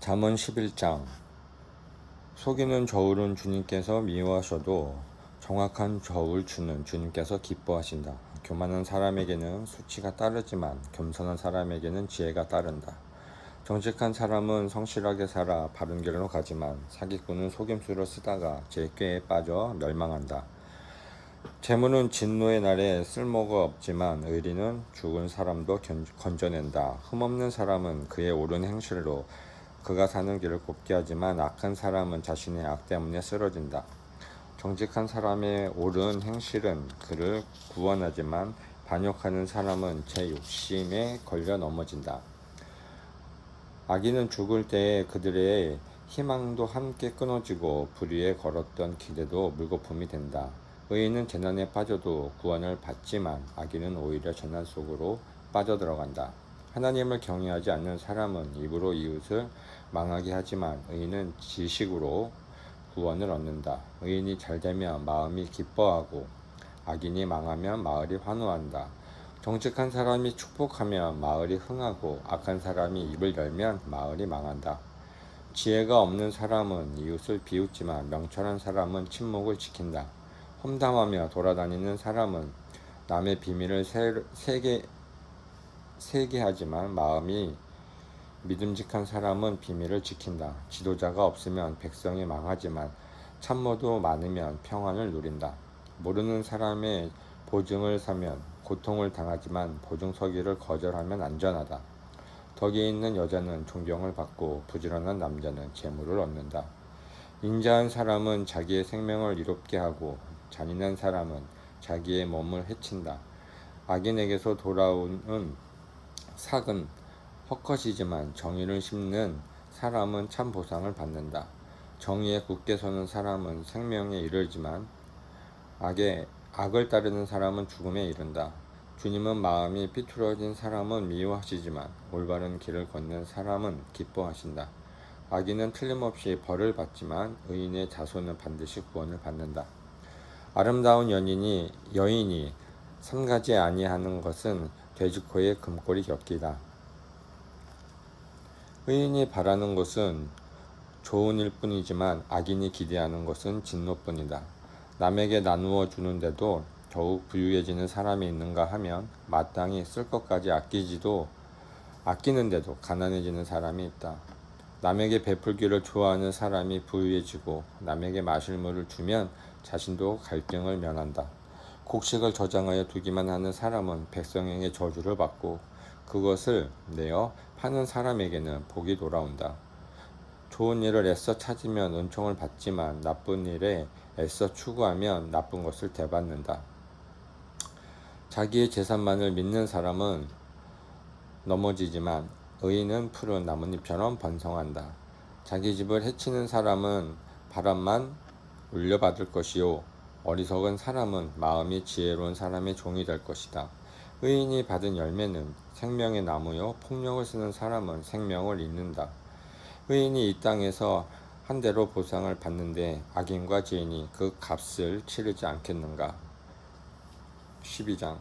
잠언 11장. 속이는 저울은 주님께서 미워하셔도 정확한 저울 주는 주님께서 기뻐하신다. 교만한 사람에게는 수치가 따르지만 겸손한 사람에게는 지혜가 따른다. 정직한 사람은 성실하게 살아 바른 길로 가지만 사기꾼은 속임수를 쓰다가 제 꾀에 빠져 멸망한다. 재물은 진노의 날에 쓸모가 없지만 의리는 죽은 사람도 건져낸다. 흠없는 사람은 그의 옳은 행실로 그가 사는 길을 곱게 하지만 악한 사람은 자신의 악 때문에 쓰러진다. 정직한 사람의 옳은 행실은 그를 구원하지만 반역하는 사람은 제 욕심에 걸려 넘어진다. 악인은 죽을 때에 그들의 희망도 함께 끊어지고 불 위에 걸었던 기대도 물거품이 된다. 의인은 재난에 빠져도 구원을 받지만 악인은 오히려 재난 속으로 빠져들어간다. 하나님을 경외하지 않는 사람은 입으로 이웃을 망하게 하지만 의인은 지식으로 구원을 얻는다. 의인이 잘되면 마음이 기뻐하고 악인이 망하면 마을이 환호한다. 정직한 사람이 축복하면 마을이 흥하고 악한 사람이 입을 열면 마을이 망한다. 지혜가 없는 사람은 이웃을 비웃지만 명철한 사람은 침묵을 지킨다. 험담하며 돌아다니는 사람은 남의 비밀을 세게 하지만 마음이 믿음직한 사람은 비밀을 지킨다. 지도자가 없으면 백성이 망하지만 참모도 많으면 평안을 누린다. 모르는 사람의 보증을 사면 고통을 당하지만 보증 서기를 거절하면 안전하다. 덕이 있는 여자는 존경을 받고 부지런한 남자는 재물을 얻는다. 인자한 사람은 자기의 생명을 이롭게 하고 잔인한 사람은 자기의 몸을 해친다. 악인에게서 돌아오는 삭은 헛것이지만 정의를 심는 사람은 참 보상을 받는다. 정의에 굳게 서는 사람은 생명에 이르지만 악을 따르는 사람은 죽음에 이른다. 주님은 마음이 삐뚤어진 사람은 미워하시지만 올바른 길을 걷는 사람은 기뻐하신다. 악인은 틀림없이 벌을 받지만 의인의 자손은 반드시 구원을 받는다. 아름다운 여인이 삼가지 아니하는 것은 돼지코의 금꼬리 격기다. 의인이 바라는 것은 좋은 일뿐이지만 악인이 기대하는 것은 진노뿐이다. 남에게 나누어 주는데도 더욱 부유해지는 사람이 있는가 하면 마땅히 쓸 것까지 아끼는데도 가난해지는 사람이 있다. 남에게 베풀기를 좋아하는 사람이 부유해지고 남에게 마실 물을 주면 자신도 갈등을 면한다. 곡식을 저장하여 두기만 하는 사람은 백성에게 저주를 받고 그것을 내어 파는 사람에게는 복이 돌아온다. 좋은 일을 애써 찾으면 은총을 받지만 나쁜 일에 애써 추구하면 나쁜 것을 되받는다. 자기의 재산만을 믿는 사람은 넘어지지만 의인은 푸른 나뭇잎처럼 번성한다. 자기 집을 해치는 사람은 바람만 물려받을 것이요 어리석은 사람은 마음이 지혜로운 사람의 종이 될 것이다. 의인이 받은 열매는 생명의 나무요 폭력을 쓰는 사람은 생명을 잃는다. 의인이 이 땅에서 한 대로 보상을 받는데 악인과 죄인이 그 값을 치르지 않겠는가. 12장.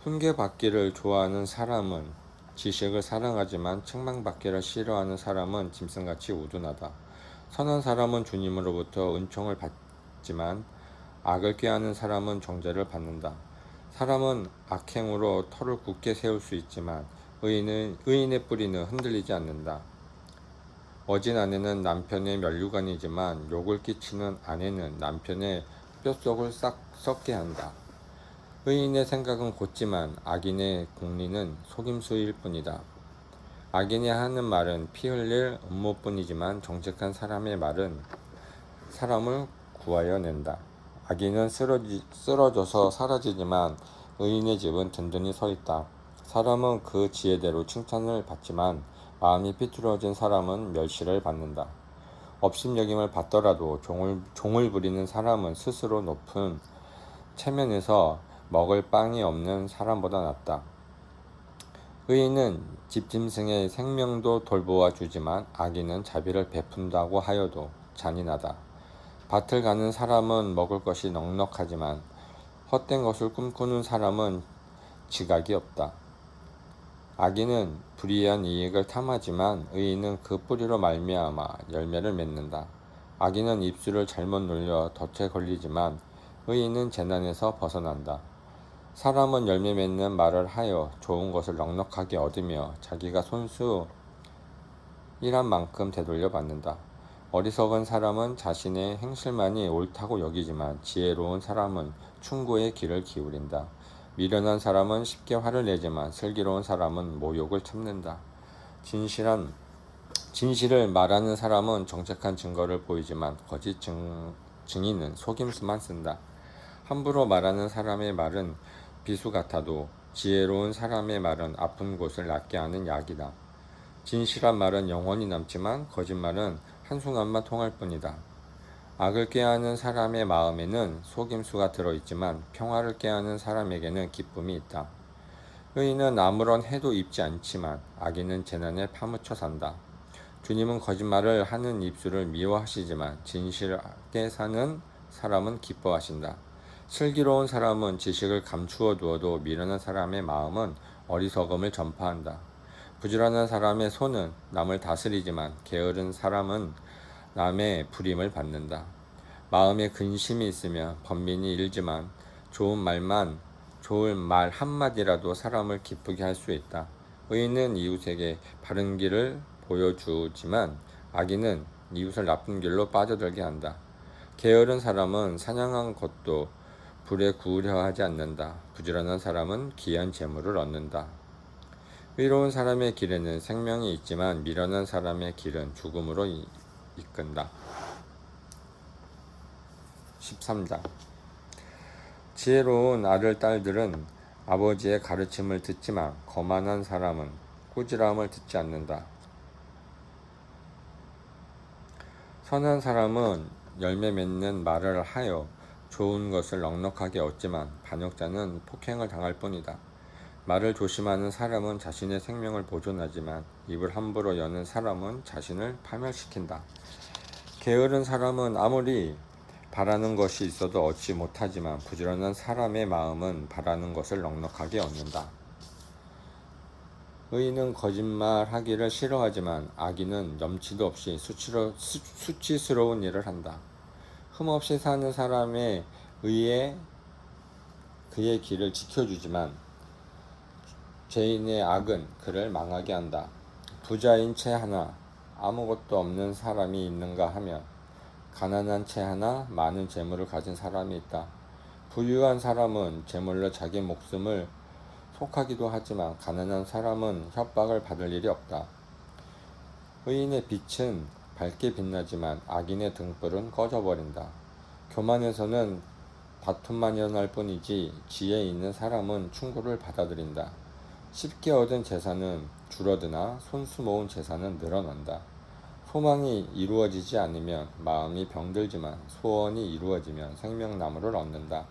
훈계받기를 좋아하는 사람은 지식을 사랑하지만 책망받기를 싫어하는 사람은 짐승같이 우둔하다. 선한 사람은 주님으로부터 은총을 받지만 악을 꾀하는 사람은 정죄를 받는다. 사람은 악행으로 터를 굳게 세울 수 있지만 의인의 뿌리는 흔들리지 않는다. 어진 아내는 남편의 면류관이지만 욕을 끼치는 아내는 남편의 뼛속을 싹 썩게 한다. 의인의 생각은 곧지만 악인의 공리는 속임수일 뿐이다. 악인이 하는 말은 피 흘릴 음모뿐이지만 정직한 사람의 말은 사람을 구하여 낸다. 악인은 쓰러져서 사라지지만 의인의 집은 든든히 서 있다. 사람은 그 지혜대로 칭찬을 받지만 마음이 삐뚤어진 사람은 멸시를 받는다. 업신여김을 받더라도 종을 부리는 사람은 스스로 높은 체면에서 먹을 빵이 없는 사람보다 낫다. 의인은 집짐승의 생명도 돌보아 주지만 악인은 자비를 베푼다고 하여도 잔인하다. 밭을 가는 사람은 먹을 것이 넉넉하지만 헛된 것을 꿈꾸는 사람은 지각이 없다. 악인은 불이한 이익을 탐하지만 의인은 그 뿌리로 말미암아 열매를 맺는다. 악인은 입술을 잘못 눌려 덫에 걸리지만 의인은 재난에서 벗어난다. 사람은 열매 맺는 말을 하여 좋은 것을 넉넉하게 얻으며 자기가 손수 일한 만큼 되돌려 받는다. 어리석은 사람은 자신의 행실만이 옳다고 여기지만 지혜로운 사람은 충고의 귀를 기울인다. 미련한 사람은 쉽게 화를 내지만 슬기로운 사람은 모욕을 참는다. 진실을 말하는 사람은 정직한 증거를 보이지만 거짓 증인은 속임수만 쓴다. 함부로 말하는 사람의 말은 비수 같아도 지혜로운 사람의 말은 아픈 곳을 낫게 하는 약이다. 진실한 말은 영원히 남지만 거짓말은 한순간만 통할 뿐이다. 악을 꾀하는 사람의 마음에는 속임수가 들어있지만 평화를 꾀하는 사람에게는 기쁨이 있다. 의인은 아무런 해도 입지 않지만 악인은 재난에 파묻혀 산다. 주님은 거짓말을 하는 입술을 미워하시지만 진실하게 사는 사람은 기뻐하신다. 슬기로운 사람은 지식을 감추어 두어도 미련한 사람의 마음은 어리석음을 전파한다. 부지런한 사람의 손은 남을 다스리지만 게으른 사람은 남의 불임을 받는다. 마음에 근심이 있으면 번민이 일지만 좋은 말 한마디라도 사람을 기쁘게 할 수 있다. 의인은 이웃에게 바른 길을 보여주지만 악인은 이웃을 나쁜 길로 빠져들게 한다. 게으른 사람은 사냥한 것도 불에 구우려 하지 않는다. 부지런한 사람은 귀한 재물을 얻는다. 의로운 사람의 길에는 생명이 있지만 미련한 사람의 길은 죽음으로 이끈다. 13장. 지혜로운 아들 딸들은 아버지의 가르침을 듣지만 거만한 사람은 꾸지람을 듣지 않는다. 선한 사람은 열매 맺는 말을 하여 좋은 것을 넉넉하게 얻지만 반역자는 폭행을 당할 뿐이다. 말을 조심하는 사람은 자신의 생명을 보존하지만 입을 함부로 여는 사람은 자신을 파멸시킨다. 게으른 사람은 아무리 바라는 것이 있어도 얻지 못하지만 부지런한 사람의 마음은 바라는 것을 넉넉하게 얻는다. 의인은 거짓말하기를 싫어하지만 악인은 염치도 없이 수치스러운 일을 한다. 흠없이 사는 사람의 의에 그의 길을 지켜주지만 죄인의 악은 그를 망하게 한다. 부자인 채 하나 아무것도 없는 사람이 있는가 하면 가난한 채 하나 많은 재물을 가진 사람이 있다. 부유한 사람은 재물로 자기 목숨을 속하기도 하지만 가난한 사람은 협박을 받을 일이 없다. 의인의 빛은 밝게 빛나지만 악인의 등불은 꺼져버린다. 교만에서는 다툼만 일어날 뿐이지 지혜 있는 사람은 충고를 받아들인다. 쉽게 얻은 재산은 줄어드나 손수 모은 재산은 늘어난다. 소망이 이루어지지 않으면 마음이 병들지만 소원이 이루어지면 생명나무를 얻는다.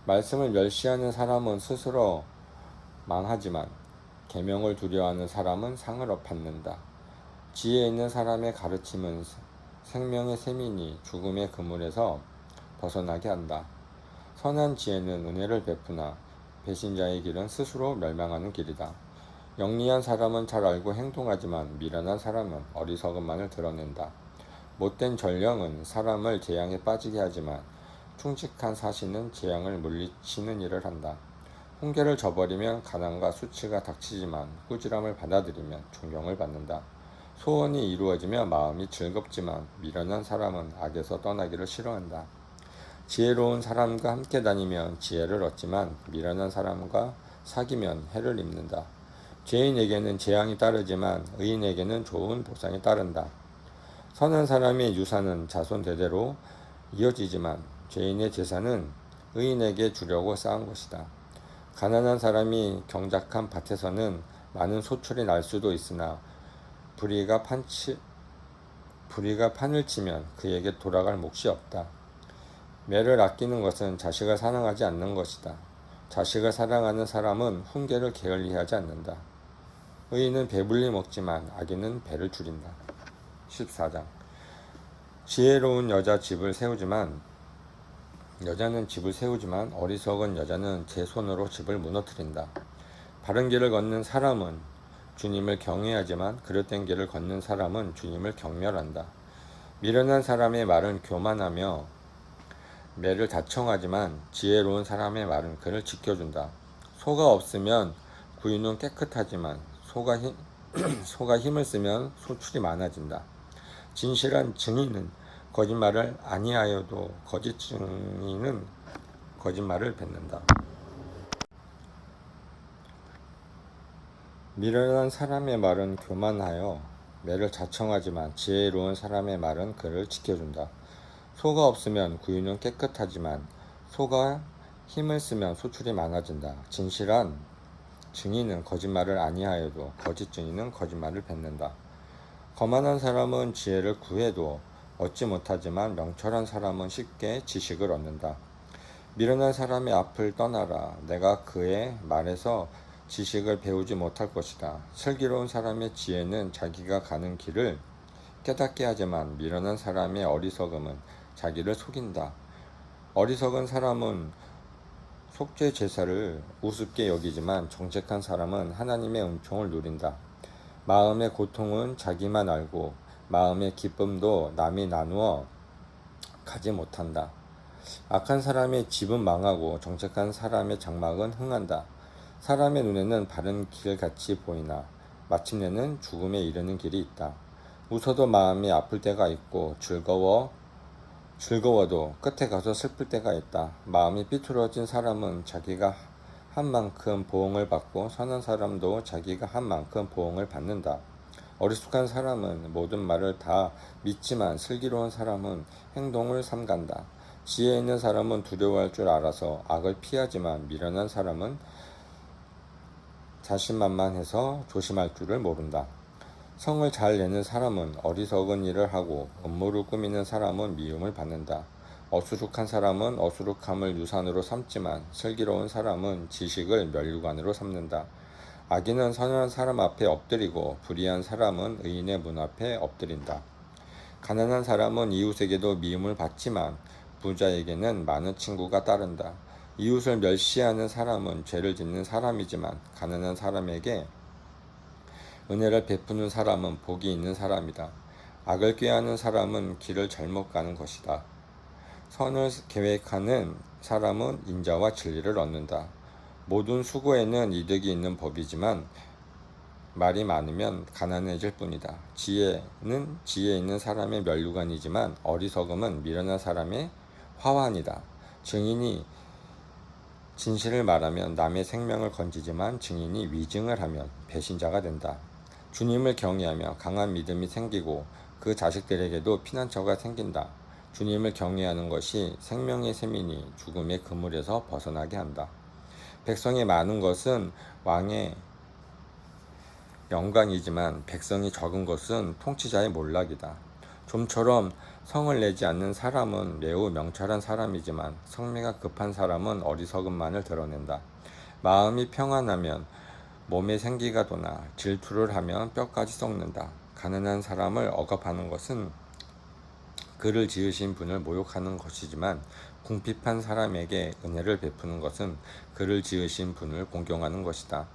말씀을 멸시하는 사람은 스스로 망하지만 계명을 두려워하는 사람은 상을 받는다. 지혜 있는 사람의 가르침은 생명의 샘이니 죽음의 그물에서 벗어나게 한다. 선한 지혜는 은혜를 베푸나 배신자의 길은 스스로 멸망하는 길이다. 영리한 사람은 잘 알고 행동하지만 미련한 사람은 어리석음만을 드러낸다. 못된 전령은 사람을 재앙에 빠지게 하지만 충직한 사신은 재앙을 물리치는 일을 한다. 훈계를 저버리면 가난과 수치가 닥치지만 꾸지람을 받아들이면 존경을 받는다. 소원이 이루어지며 마음이 즐겁지만 미련한 사람은 악에서 떠나기를 싫어한다. 지혜로운 사람과 함께 다니면 지혜를 얻지만 미련한 사람과 사귀면 해를 입는다. 죄인에게는 재앙이 따르지만 의인에게는 좋은 보상이 따른다. 선한 사람의 유산은 자손 대대로 이어지지만 죄인의 재산은 의인에게 주려고 쌓은 것이다. 가난한 사람이 경작한 밭에서는 많은 소출이 날 수도 있으나 불의가 판을 치면 그에게 돌아갈 몫이 없다. 매를 아끼는 것은 자식을 사랑하지 않는 것이다. 자식을 사랑하는 사람은 훈계를 게을리하지 않는다. 의인은 배불리 먹지만 악인은 배를 줄인다. 14장. 지혜로운 여자는 집을 세우지만 어리석은 여자는 제 손으로 집을 무너뜨린다. 바른 길을 걷는 사람은 주님을 경외하지만 그릇된 길을 걷는 사람은 주님을 경멸한다. 미련한 사람의 말은 교만하며 매를 자청하지만 지혜로운 사람의 말은 그를 지켜준다. 소가 없으면 구유는 깨끗하지만 소가 힘을 쓰면 소출이 많아진다. 진실한 증인은 거짓말을 아니하여도 거짓 증인은 거짓말을 뱉는다. 미련한 사람의 말은 교만하여 매를 자청하지만 지혜로운 사람의 말은 그를 지켜준다. 소가 없으면 구유는 깨끗하지만 소가 힘을 쓰면 소출이 많아진다. 진실한 증인은 거짓말을 아니하여도 거짓 증인은 거짓말을 뱉는다. 거만한 사람은 지혜를 구해도 얻지 못하지만 명철한 사람은 쉽게 지식을 얻는다. 미련한 사람의 앞을 떠나라. 내가 그의 말에서 지식을 배우지 못할 것이다. 슬기로운 사람의 지혜는 자기가 가는 길을 깨닫게 하지만 미련한 사람의 어리석음은 자기를 속인다. 어리석은 사람은 속죄 제사를 우습게 여기지만 정직한 사람은 하나님의 은총을 누린다. 마음의 고통은 자기만 알고 마음의 기쁨도 남이 나누어 가지 못한다. 악한 사람의 집은 망하고 정직한 사람의 장막은 흥한다. 사람의 눈에는 바른 길같이 보이나 마침내는 죽음에 이르는 길이 있다. 웃어도 마음이 아플 때가 있고 즐거워도 끝에 가서 슬플 때가 있다. 마음이 삐뚤어진 사람은 자기가 한 만큼 보응을 받고 선한 사람도 자기가 한 만큼 보응을 받는다. 어리숙한 사람은 모든 말을 다 믿지만 슬기로운 사람은 행동을 삼간다. 지혜 있는 사람은 두려워할 줄 알아서 악을 피하지만 미련한 사람은 자신만만해서 조심할 줄을 모른다. 성을 잘 내는 사람은 어리석은 일을 하고 음모를 꾸미는 사람은 미움을 받는다. 어수룩한 사람은 어수룩함을 유산으로 삼지만 슬기로운 사람은 지식을 면류관으로 삼는다. 악인은 선한 사람 앞에 엎드리고 불의한 사람은 의인의 문 앞에 엎드린다. 가난한 사람은 이웃에게도 미움을 받지만 부자에게는 많은 친구가 따른다. 이웃을 멸시하는 사람은 죄를 짓는 사람이지만 가난한 사람에게 은혜를 베푸는 사람은 복이 있는 사람이다. 악을 꾀하는 사람은 길을 잘못 가는 것이다. 선을 계획하는 사람은 인자와 진리를 얻는다. 모든 수고에는 이득이 있는 법이지만 말이 많으면 가난해질 뿐이다. 지혜는 지혜 있는 사람의 면류관이지만 어리석음은 미련한 사람의 화환이다. 증인이 진실을 말하면 남의 생명을 건지지만 증인이 위증을 하면 배신자가 된다. 주님을 경외하며 강한 믿음이 생기고 그 자식들에게도 피난처가 생긴다. 주님을 경외하는 것이 생명의 셈이니 죽음의 그물에서 벗어나게 한다. 백성이 많은 것은 왕의 영광이지만 백성이 적은 것은 통치자의 몰락이다. 좀처럼 성을 내지 않는 사람은 매우 명철한 사람이지만 성미가 급한 사람은 어리석음만을 드러낸다. 마음이 평안하면 몸에 생기가 도나 질투를 하면 뼈까지 썩는다. 가난한 사람을 억압하는 것은 그를 지으신 분을 모욕하는 것이지만 궁핍한 사람에게 은혜를 베푸는 것은 그를 지으신 분을 공경하는 것이다.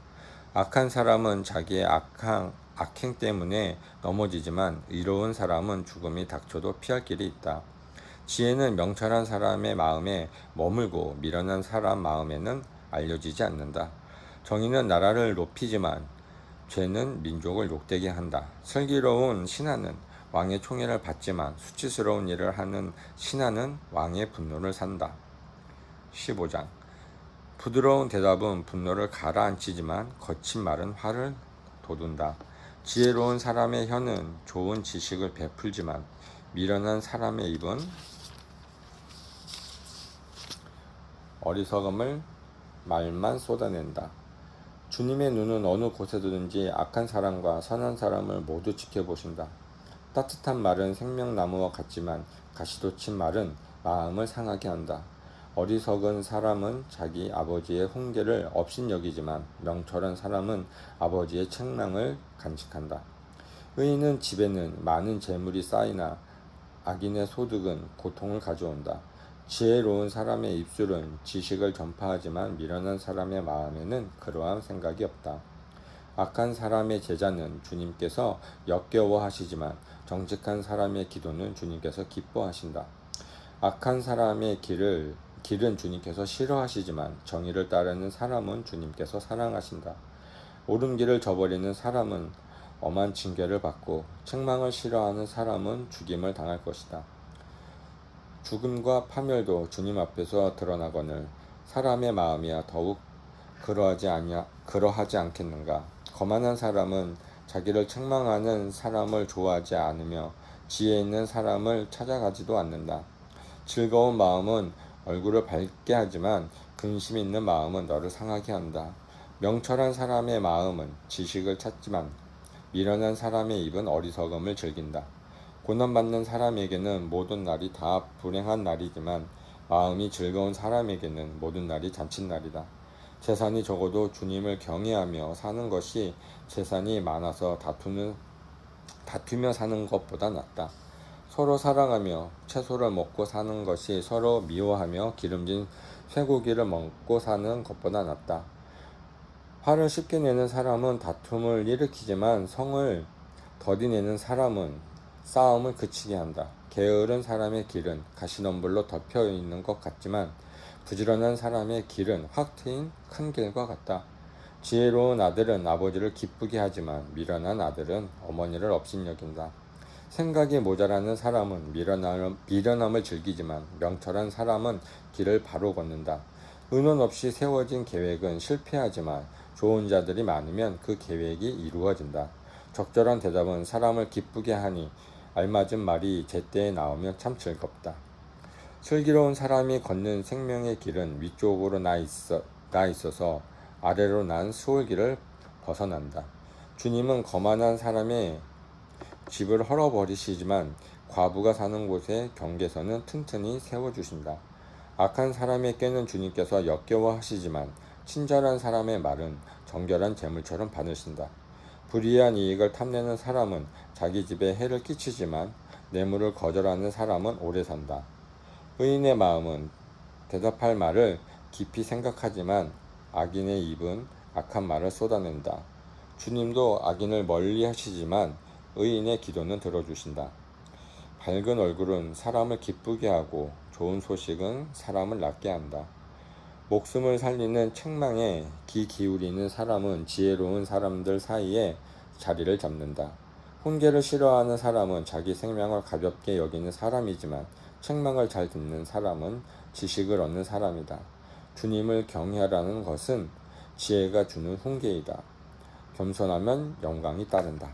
악한 사람은 자기의 악행 때문에 넘어지지만 의로운 사람은 죽음이 닥쳐도 피할 길이 있다. 지혜는 명철한 사람의 마음에 머물고 미련한 사람 마음에는 알려지지 않는다. 정의는 나라를 높이지만 죄는 민족을 욕되게 한다. 슬기로운 신하는 왕의 총애를 받지만 수치스러운 일을 하는 신하는 왕의 분노를 산다. 15장 부드러운 대답은 분노를 가라앉히지만 거친 말은 화를 돋운다. 지혜로운 사람의 혀는 좋은 지식을 베풀지만 미련한 사람의 입은 어리석음을 말만 쏟아낸다. 주님의 눈은 어느 곳에든지 악한 사람과 선한 사람을 모두 지켜보신다. 따뜻한 말은 생명나무와 같지만 가시도 친 말은 마음을 상하게 한다. 어리석은 사람은 자기 아버지의 훈계를 업신여기지만 명철한 사람은 아버지의 책망을 간직한다. 의인은 집에는 많은 재물이 쌓이나 악인의 소득은 고통을 가져온다. 지혜로운 사람의 입술은 지식을 전파하지만 미련한 사람의 마음에는 그러한 생각이 없다. 악한 사람의 제자는 주님께서 역겨워하시지만 정직한 사람의 기도는 주님께서 기뻐하신다. 악한 사람의 길은 주님께서 싫어하시지만 정의를 따르는 사람은 주님께서 사랑하신다. 옳은 길을 저버리는 사람은 엄한 징계를 받고 책망을 싫어하는 사람은 죽임을 당할 것이다. 죽음과 파멸도 주님 앞에서 드러나거늘 사람의 마음이야 더욱 그러하지 않겠는가. 거만한 사람은 자기를 책망하는 사람을 좋아하지 않으며 지혜 있는 사람을 찾아가지도 않는다. 즐거운 마음은 얼굴을 밝게 하지만 근심 있는 마음은 너를 상하게 한다. 명철한 사람의 마음은 지식을 찾지만 미련한 사람의 입은 어리석음을 즐긴다. 고난받는 사람에게는 모든 날이 다 불행한 날이지만 마음이 즐거운 사람에게는 모든 날이 잔칫날이다. 재산이 적어도 주님을 경외하며 사는 것이 재산이 많아서 다투며 사는 것보다 낫다. 서로 사랑하며 채소를 먹고 사는 것이 서로 미워하며 기름진 쇠고기를 먹고 사는 것보다 낫다. 화를 쉽게 내는 사람은 다툼을 일으키지만 성을 더디내는 사람은 싸움을 그치게 한다. 게으른 사람의 길은 가시덤불로 덮여 있는 것 같지만 부지런한 사람의 길은 확 트인 큰 길과 같다. 지혜로운 아들은 아버지를 기쁘게 하지만 미련한 아들은 어머니를 업신여긴다. 생각이 모자라는 사람은 미련함을 즐기지만 명철한 사람은 길을 바로 걷는다. 의논 없이 세워진 계획은 실패하지만 좋은 자들이 많으면 그 계획이 이루어진다. 적절한 대답은 사람을 기쁘게 하니 알맞은 말이 제때에 나오면 참 즐겁다. 슬기로운 사람이 걷는 생명의 길은 위쪽으로 나 있어서 아래로 난 수월길을 벗어난다. 주님은 거만한 사람의 집을 헐어버리시지만 과부가 사는 곳에 경계선은 튼튼히 세워주신다. 악한 사람의 꾀는 주님께서 역겨워하시지만 친절한 사람의 말은 정결한 재물처럼 받으신다. 불의한 이익을 탐내는 사람은 자기 집에 해를 끼치지만 뇌물을 거절하는 사람은 오래 산다. 의인의 마음은 대답할 말을 깊이 생각하지만 악인의 입은 악한 말을 쏟아낸다. 주님도 악인을 멀리 하시지만 의인의 기도는 들어주신다. 밝은 얼굴은 사람을 기쁘게 하고 좋은 소식은 사람을 낫게 한다. 목숨을 살리는 책망에 귀 기울이는 사람은 지혜로운 사람들 사이에 자리를 잡는다. 훈계를 싫어하는 사람은 자기 생명을 가볍게 여기는 사람이지만 책망을 잘 듣는 사람은 지식을 얻는 사람이다. 주님을 경외하라는 것은 지혜가 주는 훈계이다. 겸손하면 영광이 따른다.